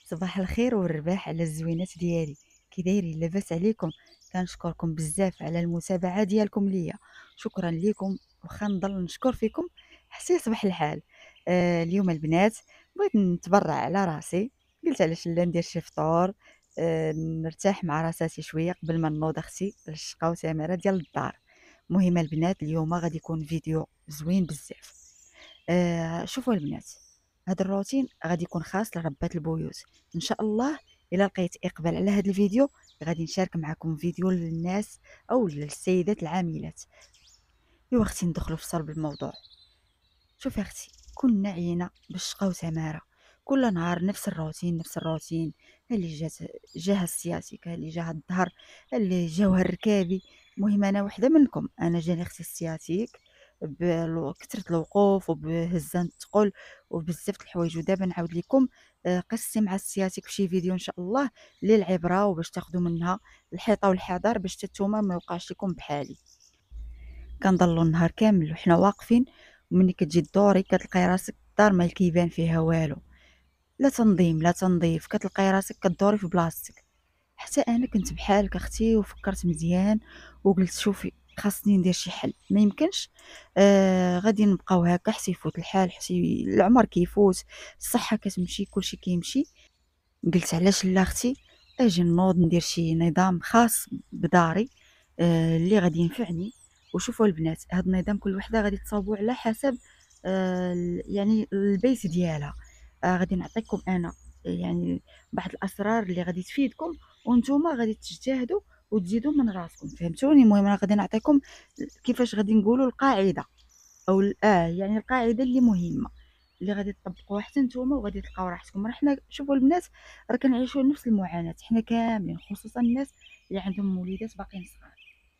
صباح الخير والرباح على الزوينات ديالي. كي دايرين لاباس عليكم؟ كنشكركم بزاف على المتابعه ديالكم ليا. شكرا لكم. وخا نضل نشكر فيكم حتى يصبح الحال. اليوم البنات بغيت نتبرع على راسي. قلت علاش لا ندير شي فطور. نرتاح مع راساتي شويه قبل ما نوض اختي للشقه وسامره ديال الدار. مهمه البنات اليوم غادي يكون فيديو زوين بزاف. شوفوا البنات، هذا الروتين غادي يكون خاص لربات البيوت ان شاء الله. الا لقيت اقبال على هذا الفيديو غادي نشارك معكم فيديو للناس او للسيدات العاملات. ايوا اختي ندخلوا في صلب الموضوع. شوفي اختي، كلنا عينا بالشقا وسماره، كل نهار نفس الروتين نفس الروتين. اللي جاها السياسيك، اللي جاها الظهر، اللي جاوها الركابي. المهم انا وحده منكم، انا جاني اختي السياسيك بكثرة الوقوف وبهزان الثقل وبزاف د الحوايج. ودابا نعاود لكم قصتي مع السياسيك في شي فيديو ان شاء الله للعبره وباش تاخذوا منها الحيطه والحذر باش تتوما ما يوقعش لكم بحالي. كنضلوا النهار كامل وحنا واقفين، ومني كتجي دوري كتلقاي راسك الدار ما كيبان فيها والو، لا تنظيم لا تنظيف، كتلقاي راسك كدوري في بلاصتك. حتى انا كنت بحالك اختي وفكرت مزيان وقلت شوفي خاصني ندير شي حل، ما يمكنش غادي نبقاو هكا حتى يفوت الحال، حتى العمر كيفوت، الصحه كتمشي، كلشي كيمشي. قلت علاش لا اختي اجي نوض ندير شي نظام خاص بداري اللي غادي ينفعني. وشوفوا البنات، هذا النظام كل وحده غادي تصاوبوا على حسب يعني البيت ديالها. غادي نعطيكم انا يعني بعض الاسرار اللي غادي تفيدكم، وانتم غادي تجتهدوا وتزيدوا من راسكم، فهمتوني؟ المهم انا غادي نعطيكم كيفاش غادي نقولوا القاعده، او يعني القاعده اللي مهمه اللي غادي تطبقوها حتى نتوما وغادي تلقاو راحتكم. راه حنا شوفوا البنات راه كنعيشوا نفس المعاناه حنا كاملين، خصوصا الناس اللي عندهم وليدات باقيين صغار،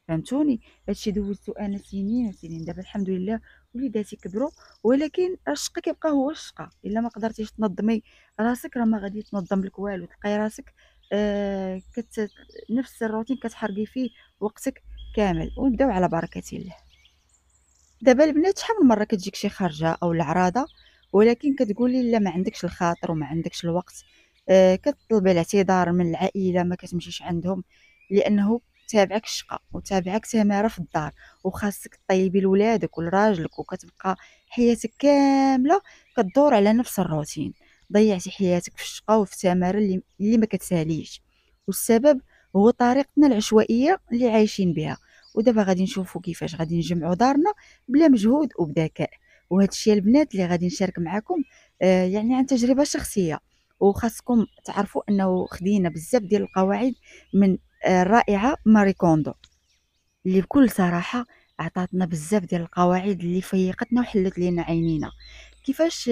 فهمتوني؟ هادشي دوزتو انا سنين وسنين، دابا الحمد لله وليداتي كبروا، ولكن الشقه كيبقى هو الشقه. الا ما قدرتيش تنظمي راسك راه ما غادي تنظم لك والو، تلقاي راسك نفس الروتين كتحرقي فيه وقتك كامل. ونبداو على بركه الله. دابا البنات شحال من مره كتجيك شي خرجه او العراضه، ولكن كتقولي لا ما عندكش الخاطر وما عندكش الوقت، كتطلبي الاعتذار من العائله، ما كتمشيش عندهم لانه تابعك الشقه وتابعك سماره في الدار، وخاصك طيبي لولادك ولراجلك، وكتبقى حياتك كامله كدور على نفس الروتين. ضيعتي حياتك في الشقه وفي سماره اللي ما كتساليش، والسبب هو طريقتنا العشوائيه اللي عايشين بها. ودابا غادي نشوفوا كيفاش غادي نجمعوا دارنا بلا مجهود وبذكاء. وهذا الشيء البنات اللي غادي نشارك معكم يعني عن تجربه شخصيه، وخاصكم تعرفوا انه خدينا بزاف ديال القواعد من الرائعه ماري كوندو، اللي بكل صراحه عطاتنا بزاف ديال القواعد اللي فيقتنا وحلت لينا عينينا. كيفاش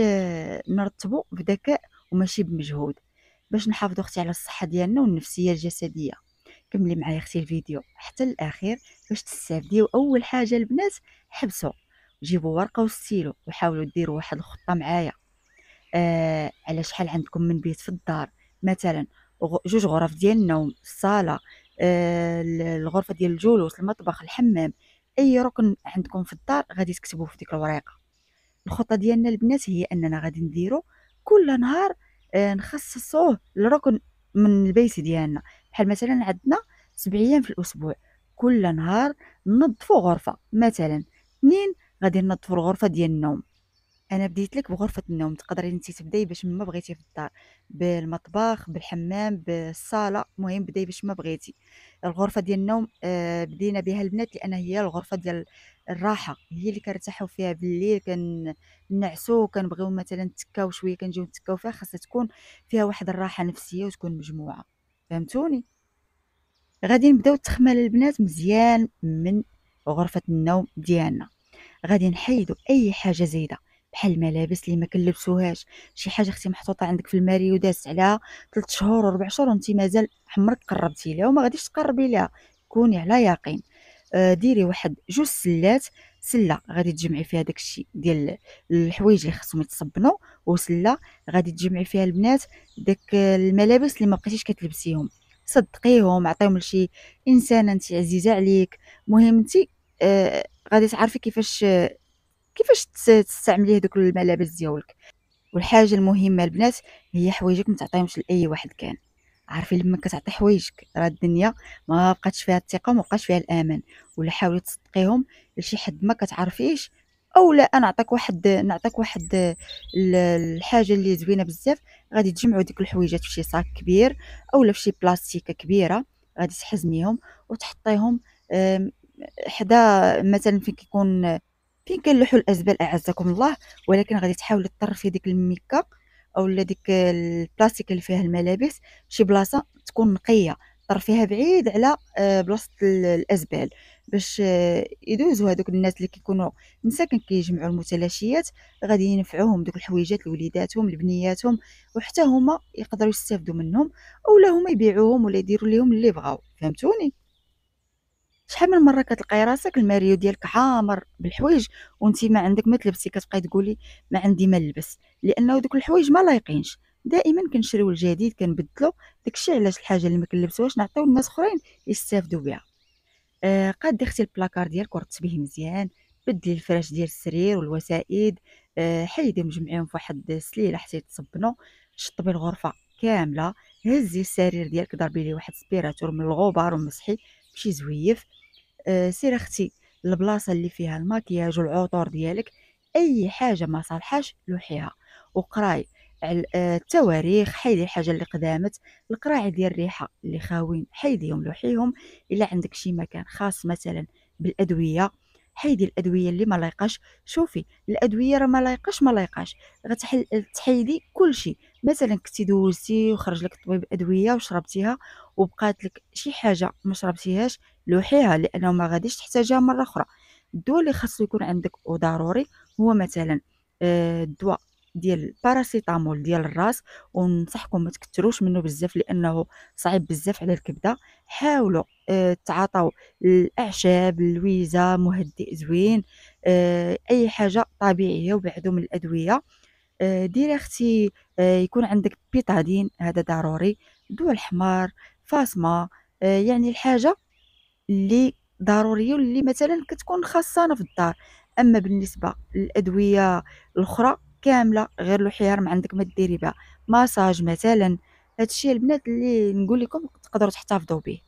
نرتبوا بذكاء وماشي بمجهود باش نحافظوا اختي على الصحه ديالنا والنفسيه الجسديه. كملي معايا اختي الفيديو حتى الاخير باش تستافديو. اول حاجه البنات، حبسوا، جيبوا ورقه وستيلو وحاولوا ديروا واحد الخطه معايا. على شحال عندكم من بيت في الدار، مثلا جوج غرف ديال النوم، الصاله، الغرفه ديال الجلوس، المطبخ، الحمام، اي ركن عندكم في الدار غادي تكتبوه في ديك الورقه. الخطه ديالنا البنات هي اننا غادي نديرو كل نهار نخصصوه لركن من البيت ديالنا. بحال مثلا عندنا 7 ايام في الاسبوع، كل نهار ننظفوا غرفه. مثلا اثنين غادي ننظفوا الغرفه ديال النوم. انا بديت لك بغرفه النوم، تقدري انت تبداي باش ما بغيتي في الدار، بالمطبخ، بالحمام، بالصاله، المهم بداي باش ما بغيتي. الغرفه ديال النوم بدينا بها البنات لان هي الغرفه ديال الراحه، هي اللي كنرتاحوا فيها بالليل، كنعسوا، كنبغيو مثلا نتكاو شويه، كنجيو نتكاو فيها، خاصها تكون فيها واحد الراحه نفسيه وتكون مجموعه، فهمتوني؟ غادي نبداو التخمال البنات مزيان من غرفه النوم ديالنا. غادي نحيدوا اي حاجه زايده بحال الملابس اللي ما كنلبسوهاش، شي حاجه اختي محطوطه عندك في الماري ودازت عليها 3 شهور و4 شهور وانت مازال عمرك قربتي ليها وما غاديش تقربي ليها، كوني على يقين. ديري واحد جوج سلات، سله غادي تجمعي فيها داكشي ديال الحوايج اللي خصهم يتصبنوا، وسله غادي تجمعي فيها البنات داك الملابس اللي ما بقيتيش كتلبسيهم، صدقيهم عطيهم لشي انسانه انت عزيزه عليك. المهم انت غادي تعرفي كيفاش تستعملي هذوك الملابس ديالك. والحاجة المهمة البنات هي حوايجك ما تعطيهمش لأي واحد كان. عارفين لما كتعطي حوايجك راه الدنيا ما بقاتش فيها الثقة وما بقاش فيها الأمان، ولا حاولي تصدقيهم لشي حد ما كتعرفيش، اولا نعطيك واحد الحاجة اللي زوينة بزاف. غادي تجمعوا ديك الحويجات في شي صاك كبير اولا في شي بلاستيكة كبيرة، غادي تحزميهم وتحطيهم آم، حدا مثلا فين كنلوحوا الازبال اعزكم الله. ولكن غادي تحاولي تطرفي ديك الميكا اولا ديك البلاستيك اللي فيها الملابس شي بلاصه تكون نقيه، طرفيها بعيد على بلاصه الازبال، باش يدوزوا هذوك الناس اللي كيكونوا مساكن كيجمعوا المتلاشيات، غادي ينفعوهم دوك الحويجات لوليداتهم لبنياتهم، وحتى هما يقدروا يستافدوا منهم، اولا هما يبيعوهم ولا يديروا ليهم اللي بغاو. فهمتوني؟ شحال من مرة كتلقاي راسك الماريو ديالك عامر بالحوايج وانتي ما عندك ما تلبسي، كتبقاي تقولي ما عندي ما نلبس، لانه دوك الحوايج ما لايقينش. دائما كنشريو الجديد كنبدلو، داكشي علاش الحاجه اللي ما كنلبسوهاش نعطيو لناس اخرين يستافدوا بها. قادي اختي البلاكار ديالك ورتبيه مزيان، بدلي الفراش ديال السرير والوسائد، حيديهم جمعيهم فواحد السليله حتى يتصبنوا، شطبي الغرفه كامله، هزي السرير ديالك ضربي ليه واحد سبيراتور من الغبار ومسحي بشي زويف. سيري اختي البلاصه اللي فيها الماكياج والعطور ديالك اي حاجه ما صالحاش لوحيها، وقراي على التواريخ، حيدي الحاجه اللي قدامت، القراعي ديال الريحه اللي خاوين حيديهم لوحيهم. الا عندك شي مكان خاص مثلا بالادويه، حيدي الادويه اللي ما لايقاش. شوفي الادويه راه ما لايقاش تحيدي كل شيء. مثلا كنتي دوزتي وخرج لك طبيب ادويه وشربتيها وبقات لك شي حاجه ما شربتيهاش، لوحيها لانه ما غاديش تحتاجها مره اخرى. الدواء اللي خاصو يكون عندك وضروري هو مثلا الدواء ديال الباراسيتامول ديال الراس، وننصحكم ما تكثروش منه بزاف لانه صعيب بزاف على الكبده. حاولوا تعاطوا الاعشاب اللويزه مهدئ زوين، اي حاجه طبيعيه وبعدوا من الادويه. ديري اختي يكون عندك بيتادين هذا ضروري، الضوء الحمار، فاطمه، يعني الحاجه اللي ضروريه واللي مثلا كتكون خاصانا في الدار. اما بالنسبه للادويه الاخرى كامله غير لوحيها ما عندك ما ديري بها. ماساج مثلا، هادشي البنات اللي نقول لكم تقدروا تحتفظوا به.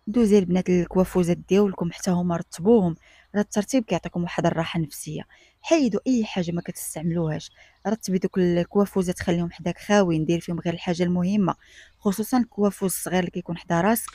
دوزي البنات الكوافوزات ديالكم حتى هما رتبوهم، راه الترتيب كيعطيكم واحد الراحه نفسيه. حيدوا اي حاجه ما كتستعملوهاش، رتبي دوك الكوافوزات خليهم حداك خاويين، ديري فيهم غير الحاجه المهمه، خصوصا الكوافوز الصغير اللي كيكون حدا راسك.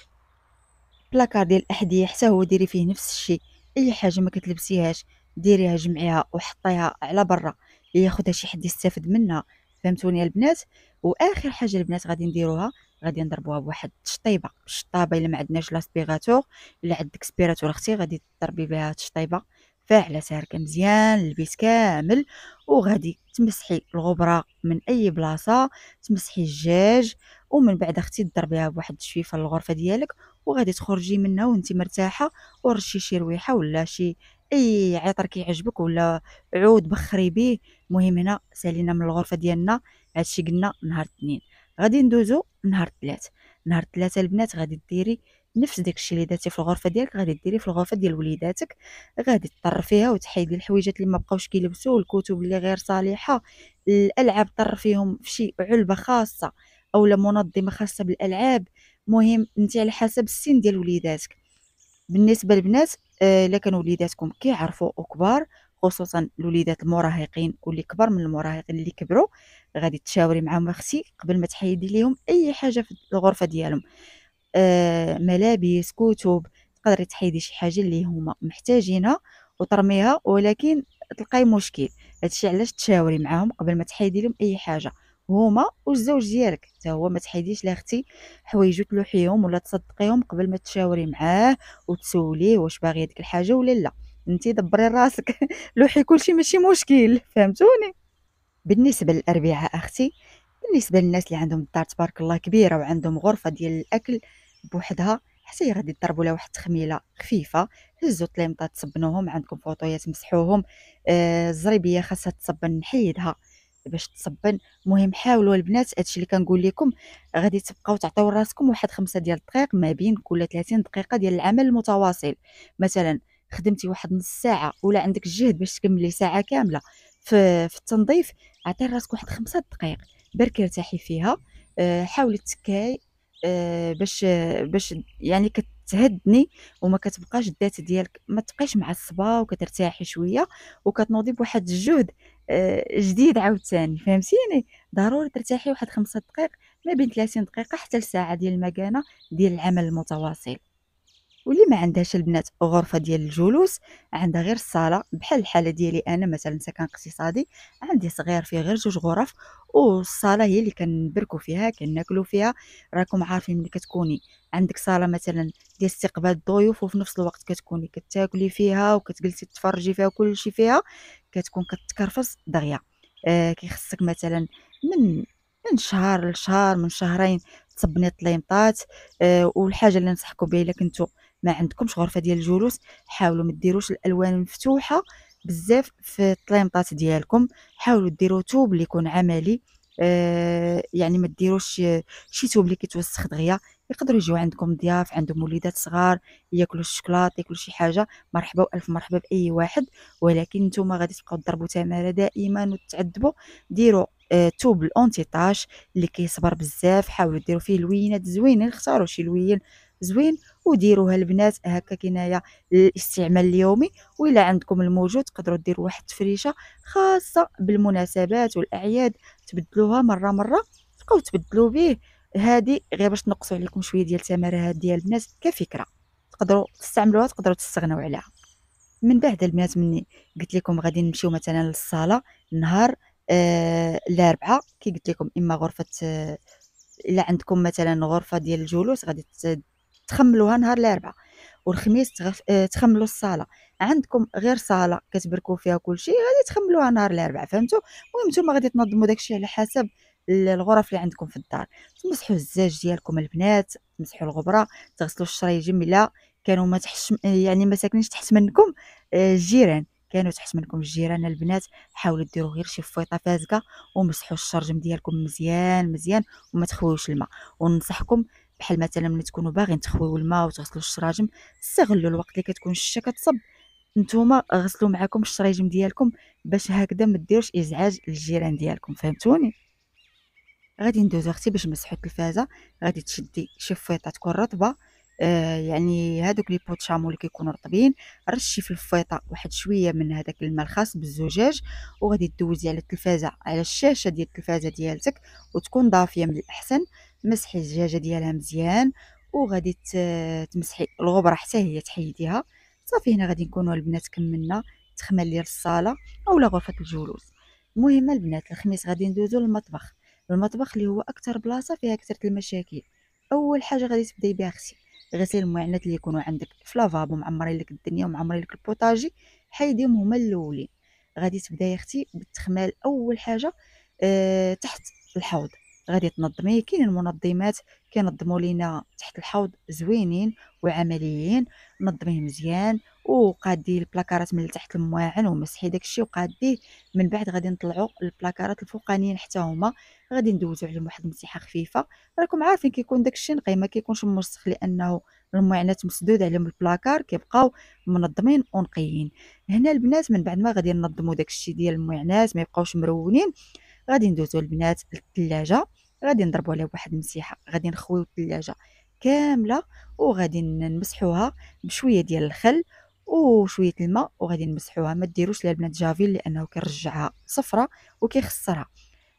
بلاكار ديال الأحذية حتى هو ديري فيه نفس الشيء، أي حاجة ما كتلبسيهاش ديريها جمعيها وحطيها على برا ياخدها شي حد يستافد منها. فهمتوني يا البنات؟ واخر حاجه البنات غادي نديروها، غادي نضربوها بواحد التشطيبه بالشطابه. الا ما عندناش لاسبيغاتور، الا عندك سبيراتور اختي غادي تضربي بها تشطيبه فاعله ساركه مزيان البيت كامل، وغادي تمسحي الغبره من اي بلاصه، تمسحي الجاج، ومن بعد اختي تضربيها بواحد الشويفه للغرفه ديالك، وغادي تخرجي منها وانت مرتاحه، ورشي شي رويحه ولا شي اي عطر كيعجبك ولا عود بخري بيه. المهم هنا سالينا من الغرفه ديالنا. هادشي قلنا نهار الاثنين. غادي ندوزو نهار الثلاث. نهار الثلاثه البنات غادي ديري نفس داكشي اللي درتي في الغرفه ديالك غادي ديري في الغرفه ديال وليداتك. غادي تطرفيها وتحيدي الحويجات اللي ما بقاوش كيلبسوا، الكتب اللي غير صالحه، الالعاب طرفيهم في شي علبه خاصه اولا منظمه خاصه بالالعاب. مهم انت على حسب السن ديال وليداتك. بالنسبه للبنات الا كانوا وليداتكم كيعرفوا وكبار، خصوصا الوليدات المراهقين واللي كبر من المراهقين اللي كبروا، غادي تشاوري معاهم اختي قبل ما تحيدي ليهم اي حاجه في الغرفه ديالهم، ملابس، كتب، تقدري تحيدي شي حاجه اللي هما محتاجينها وترميها، ولكن تلقاي مشكل. هادشي علاش تشاوري معاهم قبل ما تحيدي لهم اي حاجه، هما والزوج ديالك حتى هو ما تحيديش لا اختي حوايجو تلوحيهم ولا تصدقيهم قبل ما تشاوري معاه وتسوليه واش باغي هذيك الحاجه ولا لا. انت دبري راسك لوحي كلشي ماشي مشكل. فهمتوني؟ بالنسبه للاربعاء اختي، بالنسبه للناس اللي عندهم الدار تبارك الله كبيره وعندهم غرفه ديال الاكل بوحدها، حتى هي غادي تضربوا لها واحد التخميله خفيفه. هزوا الطليمطات تصبنوهم، عندكم فوطويات مسحوهم، الزريبيه خاصها تصبن نحيدها باش تصبن. المهم حاولوا البنات، هادشي اللي كنقول لكم غادي تبقاو تعطيو راسكم واحد 5 ديال الدقائق ما بين كل 30 دقيقه ديال العمل المتواصل. مثلا خدمتي واحد نص ساعه ولا عندك الجهد باش تكملي ساعه كامله في التنظيف، عطي لراسك واحد 5 دقايق برك ارتاحي فيها. حاولي تكاي باش يعني كتهدني وما كتبقاش الذات ديالك ما تبقايش معصبة وكترتاحي شوية وكتنوضي بواحد الجهد جديد عاوتاني، فهمتيني؟ ضروري ترتاحي واحد 5 دقايق ما بين 30 دقيقة حتى لساعة ديال المكانة ديال العمل المتواصل. واللي ما عندهاش البنات غرفة ديال الجلوس، عندها غير الصالة بحال الحالة ديالي أنا مثلا سكن اقتصادي، عندي صغير فيه غير 2 غرف، والصالة هي اللي كنبركو فيها كناكلو فيها. راكم عارفين ملي كتكوني عندك صالة مثلا ديال استقبال الضيوف وفي نفس الوقت كتكوني كتاكلي فيها وكتجلسي تفرجي فيها وكلشي فيها، كتكون كتكرفص دغيا. كيخصك مثلا من شهر لشهر، من شهرين تصبني الطليمطات. والحاجة اللي ننصحكم بها إلا كنتو ما عندكمش غرفة ديال الجلوس، حاولوا ما ديروش الالوان المفتوحه بزاف في الطليمطات ديالكم، حاولوا ديروا توب اللي يكون عملي. يعني ما ديروش شي توب اللي كيتوسخ دغيا. يقدروا يجيو عندكم ضياف عندهم وليدات صغار ياكلوا الشكلاط ياكلوا شي حاجه، مرحبا والف مرحبا باي واحد، ولكن نتوما غادي تبقاو تضربوا تماره دائما وتعذبوا. ديروا توب الأونتي طاش اللي كيصبر بزاف، حاولوا ديروا فيه لوينات زوينين، اختاروا شي لوين زوين وديروها البنات هكا كنايه للاستعمال اليومي. وإلا عندكم الموجود تقدروا ديروا واحد التفريشه خاصه بالمناسبات والاعياد، تبدلوها مره مره تبقاو تبدلوا به. هذه غير باش نقصوا عليكم شويه ديال التمارات ديال البنات كفكره، تقدروا تستعملوها تقدروا تستغنوا عليها. من بعد البنات مني قلت لكم غادي نمشيو مثلا للصاله نهار الاربعاء كي قلت لكم، اما غرفه الا عندكم مثلا غرفه ديال الجلوس غادي تخملوها نهار الاربعاء، والخميس تخملوا الصاله. عندكم غير صاله كتبركوا فيها كلشي غادي تخملوها نهار الاربعاء، فهمتوا؟ المهم نتوما غادي تنظموا داكشي على حسب الغرف اللي عندكم في الدار. تمسحوا الزاج ديالكم البنات، تمسحوا الغبره، تغسلوا الشرايجم الا كانوا ما تحش يعني ما ساكنينش تحت منكم. الجيران كانوا تحت منكم الجيران البنات، حاولوا ديروا غير شي فويطه فازكه ومسحوا الشرجم ديالكم مزيان مزيان وما تخويوش الماء. وننصحكم بحال مثلا ملي تكونوا باغيين تخويو الماء وتغسلوا الشراجم، استغلوا الوقت اللي كتكون الشتا كتصب، نتوما غسلوا معاكم الشرايجم ديالكم باش هكذا ما ديروش ازعاج للجيران ديالكم، فهمتوني؟ غادي ندوزو اختي باش نمسحو التلفازه. غادي تشدي شي فويطه تكون رطبه، يعني هادوك لي بوت شامو اللي كيكونوا رطبين، رشي في الفويطه واحد شويه من هذاك الماء الخاص بالزجاج، وغادي دوزي على التلفازه على الشاشه ديال التلفازه ديالتك وتكون دافيه من الاحسن. مسحي الزجاجه ديالها مزيان وغادي تمسحي الغبره حتى هي تحيديها. صافي هنا غادي نكونوا البنات كملنا التخمال ديال الصاله اولا غرفه الجلوس. المهم البنات الخميس غادي ندوزو للمطبخ. المطبخ اللي هو اكثر بلاصه فيها كثره المشاكل. اول حاجه غادي تبداي بها اختي غسيل المعانات اللي يكونوا عندك في لافابو معمرين لك الدنيا ومعمرين لك البوطاجي، حيديهم هما الاولين. غادي تبداي اختي بالتخمال اول حاجه تحت الحوض. غادي تنظميه، كاين المنظمات كينظموا لينا تحت الحوض زوينين وعمليين. نظميه مزيان وقادي البلاكارات من تحت المواعن ومسحي داكشي وقاديه. من بعد غادي نطلعوا البلاكارات الفوقانيين حتى هما، غادي ندوزو عليهم واحد المسيحه خفيفه. راكم عارفين كيكون داكشي نقي ما كيكونش موسخ لانه المعانات مسدود عليهم البلاكار كيبقاو منظمين ونقيين. هنا البنات من بعد ما غادي ننظموا داكشي ديال المعانات ما يبقاوش مرونين، غادي ندوزو البنات للثلاجه. غادي نضربوا عليها واحد المسيحه، غادي نخويو الثلاجه كامله وغادي نمسحوها بشويه ديال الخل وشويه الماء وغادي نمسحوها. ما ديروش لها البنات جافيل لانه كيرجعها صفرة وكيخسرها.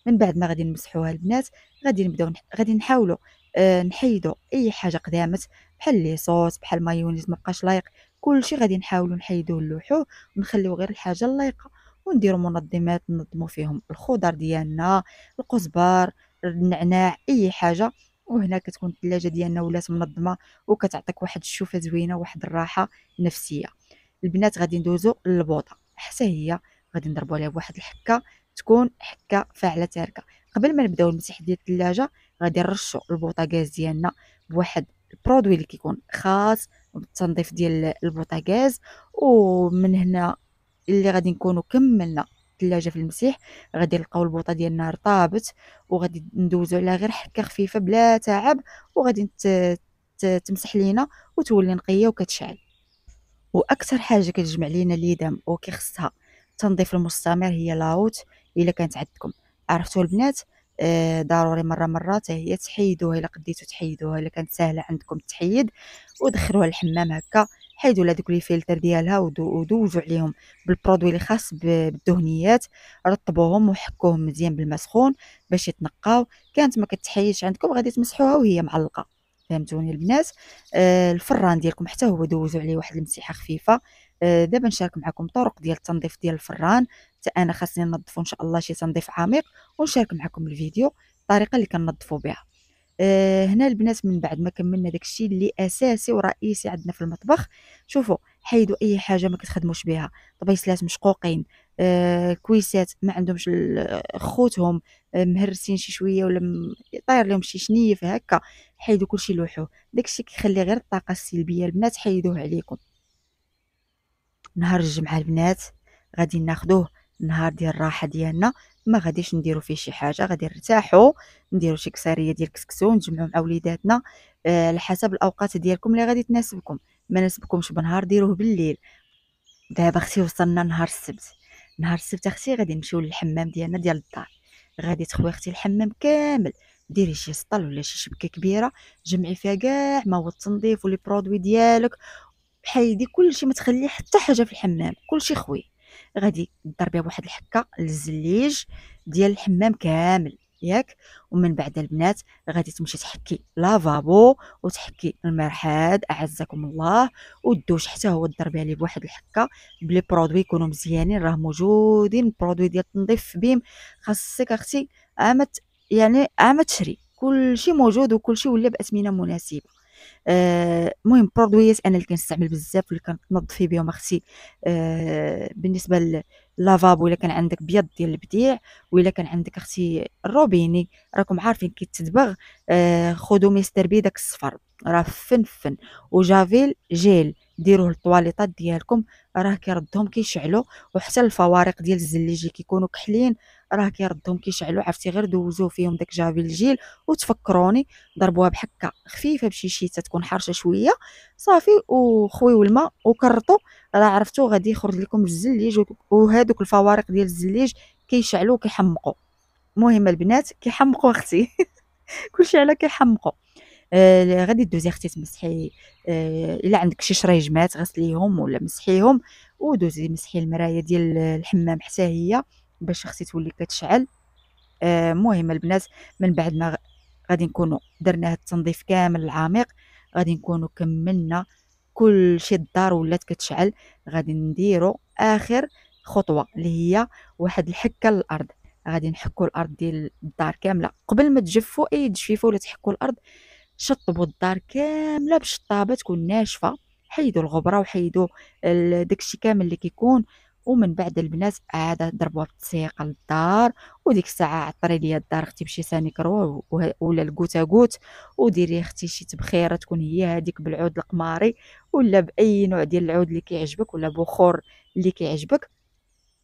من بعد ما غادي نمسحوها البنات غادي نبداو غادي نحاولوا نحيدوا اي حاجه قدامت بحال لي صوص بحال مايونيز ما بقاش لايق، كلشي غادي نحاولوا نحيدوه نلوحوه ونخليو غير الحاجه اللايقه. ونديروا منظمات ننظموا فيهم الخضر ديالنا، القزبر، النعناع، اي حاجه. وهنا كتكون الثلاجه ديالنا ولات منظمه وكتعطيك واحد الشوفه زوينه وواحد الراحه نفسيه. البنات غادي ندوزو للبوطه حتى هي غادي نضربوا عليها بواحد الحكه تكون حكه فاعله تاركه. قبل ما نبداو المسح ديال الثلاجه غادي نرشوا البوطاغاز ديالنا بواحد البرودوي اللي كيكون خاص بالتنظيف ديال البوطاغاز. ومن هنا اللي غادي نكونوا كملنا الثلاجه في المسيح، غادي نلقاو البوطه ديالنا رطابت وغادي ندوزو عليها غير حكه خفيفه بلا تعب وغادي تمسح لينا وتولي نقيه وكتشعل. واكثر حاجه كتجمع لينا اليدام وكيخصها التنظيف المستمر هي لاوت. الا كانت عندكم. عرفتوا البنات؟ ضروري مره حتى هي تحيدوها الا قديتو تحيدوها، الا كانت ساهله عندكم التحييد، ودخلوها للحمام هكا. حيدوا لها دوك لي فلتر ديالها ودوزوا عليهم بالبرودوي اللي خاص بالدهنيات، رطبوهم وحكوهم مزيان بالماء سخون باش يتنقاو. كانت ما كتحيدش عندكم غادي تمسحوها وهي معلقه. فهمتوني البنات؟ الفران ديالكم حتى هو دوزوا عليه واحد المسيحه خفيفه. دابا نشارك معكم طرق ديال التنظيف ديال الفران. حتى انا خاصني ننظفو ان شاء الله شي تنظيف عميق، ونشارك معكم الفيديو الطريقه اللي كننظفوا بها. هنا البنات من بعد ما كملنا داكشي اللي اساسي ورئيسي عندنا في المطبخ، شوفوا حيدوا اي حاجه ما كتخدموش بها، طبيصلات مشقوقين، كويسات ما عندهمش خوتهم، مهرسين شي شويه ولا طاير لهم شي شنيف هكا، حيدوا كلشي لوحوه. داكشي كيخلي غير الطاقه السلبيه البنات حيدوه عليكم. نهار الجمعه البنات غادي ناخذوه نهار ديال الراحه ديالنا، ما غاديش نديرو فيه شي حاجه، غادي نرتاحو، نديرو شي كساريه ديال الكسكسو، نجمعو مع وليداتنا. على حسب الاوقات ديالكم اللي غادي تناسبكم. ما ناسبكمش بنهار ديروه بالليل. دابا اختي وصلنا نهار السبت. نهار السبت اختي غادي نمشيو للحمام ديالنا ديال الدار. غادي تخوي اختي الحمام كامل، ديري شي سطل ولا شي شبكه كبيره، جمعي فيها كاع ما هو التنظيف ولي برودوي ديالك، حيدي كلشي، ما تخلي حتى حاجه في الحمام، كلشي خوي. غادي ضربيها بواحد الحكه للزليج ديال الحمام كامل ياك. ومن بعد البنات غادي تمشي تحكي لافابو وتحكي المرحاض اعزكم الله، والدوش حتى هو ضربيها ليه بواحد الحكه بلي برودوي يكونوا مزيانين، راه موجودين برودوي ديال التنظيف في بيم. خاصك اختي عامه، يعني عامه تشري كلشي موجود وكلشي ولا باثمنه مناسبه. المهم برودويات انا اللي كنستعمل بزاف واللي كنظفي بهم اختي. بالنسبه للافابو الا كان عندك بيض ديال البديع، وإلا كان عندك اختي الروبيني راكم عارفين كيتدبغ. خذوا مستر بي داك الصفر راه فن. وجافيل جيل ديروه للطواليطات ديالكم، راه كيردهم كيشعلوا. وحتى الفوارق ديال الزليجي كيكونوا كحلين، راه كيردهم كيشعلوا. عرفتي غير دوزو فيهم داك جافيل جيل وتفكروني ضربوها بحكه خفيفه بشي شيته تكون حارشه شويه صافي، وخويو الماء وكرطوا، راه عرفتوا غادي يخرج لكم الزليج. وهذوك الفوارق ديال الزليج كيشعلوا وكيحمقوا. المهم البنات كيحمقوا اختي كلشي على كيحمقوا. غادي دوزي اختي تمسحي، الا عندك شي شريجمات غسليهم ولا مسحيهم، ودوزي مسحي المرايه ديال الحمام حتى هي باش اختي تولي كتشعل. المهم البنات من بعد ما غادي نكونوا درنا هاد التنظيف كامل العميق، غادي نكونوا كملنا كلشي، الدار ولات كتشعل. غادي نديروا اخر خطوه اللي هي واحد الحكه للارض. غادي نحكوا الارض ديال الدار كامله قبل ما تجفوا اي تجفيفه ولا تحكوا الارض. شطبوا الدار كامله بالشطابه تكون ناشفه، حيدوا الغبره وحيدوا داكشي كامل اللي كيكون. ومن بعد البنات عاد ضربوها بالتسيقه للدار. وديك الساعه عطري ليا الدار اختي بشي سانيكرو ولا الكوتا كوت، وديري اختي شي تبخيره تكون هي هذيك بالعود القماري ولا باي نوع ديال العود اللي كيعجبك ولا بخور اللي كيعجبك.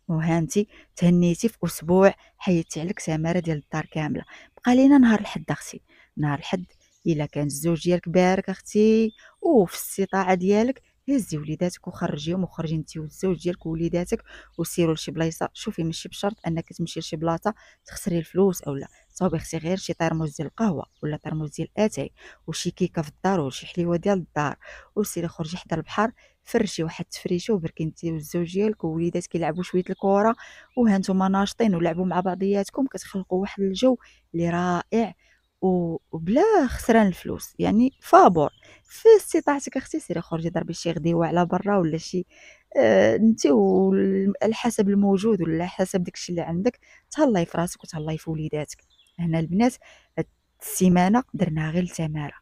وهانتي تهنيتي في اسبوع حيدتي عليك سماره ديال الدار كامله. بقى لينا نهار الحد اختي. نهار الحد الا كان الزوج ديالك بارك اختي وفي الاستطاعه ديالك، هزي وليداتك وخرجيهم، وخرجي انت والزوج ديالك ووليداتك وسيروا لشي بلايصه. شوفي ماشي بشرط انك تمشي لشي بلاصه تخسري الفلوس او لا، صاوبي اختي غير شي طرموس ديال القهوه ولا طرموس ديال اتاي وشي كيكه في الدار وشي حليوه ديال الدار، وسيري خرجي حدا البحر، فرشي واحد التفريشه وبركي انت والزوج ديالك ووليداتك يلعبوا شويه الكره، وهانتوما ناشطين ولعبوا مع بعضياتكم، كتخلقوا واحد الجو اللي رائع وبلا خسران الفلوس، يعني فابور. في استطاعتك اختي سيري خرجي ضربي شي غديوه على برا ولا شي، انت على حسب الموجود ولا حسب داكشي اللي عندك، تهلاي في راسك وتهلاي في وليداتك. هنا البنات هاد السيمانه درناها غير لتماره.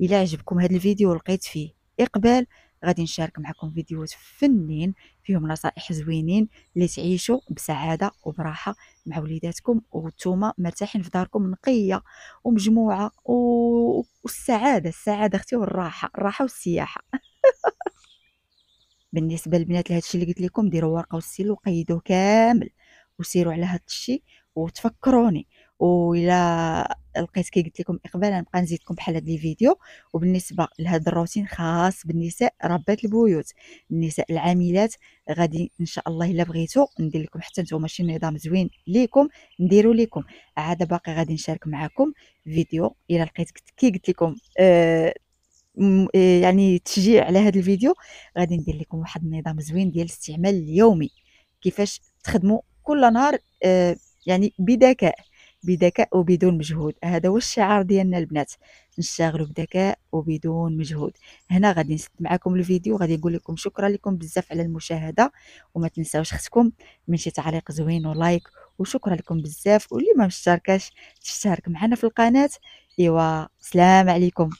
الا عجبكم هذا الفيديو ولقيت فيه اقبال، غادي نشارك معكم فيديوهات فنين فيهم نصائح زوينين اللي تعيشوا بسعاده وبراحه مع وليداتكم وانتم مرتاحين في داركم نقيه ومجموعه السعاده اختي، والراحه، الراحه والسياحه. بالنسبه للبنات لهادشي اللي قلت لكم، ديروا ورقه وستيلو وقيدوه كامل وسيروا على هاد الشيء وتفكروني. وإلا لقيت كي قلت لكم اقبال غنبقى نزيدكم بحال هاد لي فيديو. وبالنسبه لهاد الروتين خاص بالنساء ربات البيوت، النساء العاملات، غادي ان شاء الله الا بغيتو ندير لكم حتى نتوما شي نظام زوين ليكم نديرو لكم. عاد باقي غادي نشارك معكم فيديو الا لقيت كي قلت لكم يعني تشجيع على هذا الفيديو، غادي ندير لكم واحد النظام زوين ديال الاستعمال اليومي، كيفاش تخدموا كل نهار يعني بذكاء وبدون مجهود. هذا هو الشعار ديالنا البنات، نشتغلوا بذكاء وبدون مجهود. هنا غادي نسد معكم الفيديو، غادي نقول لكم شكرا لكم بزاف على المشاهده، وما تنساوش اختكم من شي تعليق زوين ولايك، وشكرا لكم بزاف. واللي ما مشتركاش تشترك معنا في القناه. ايوا سلام عليكم.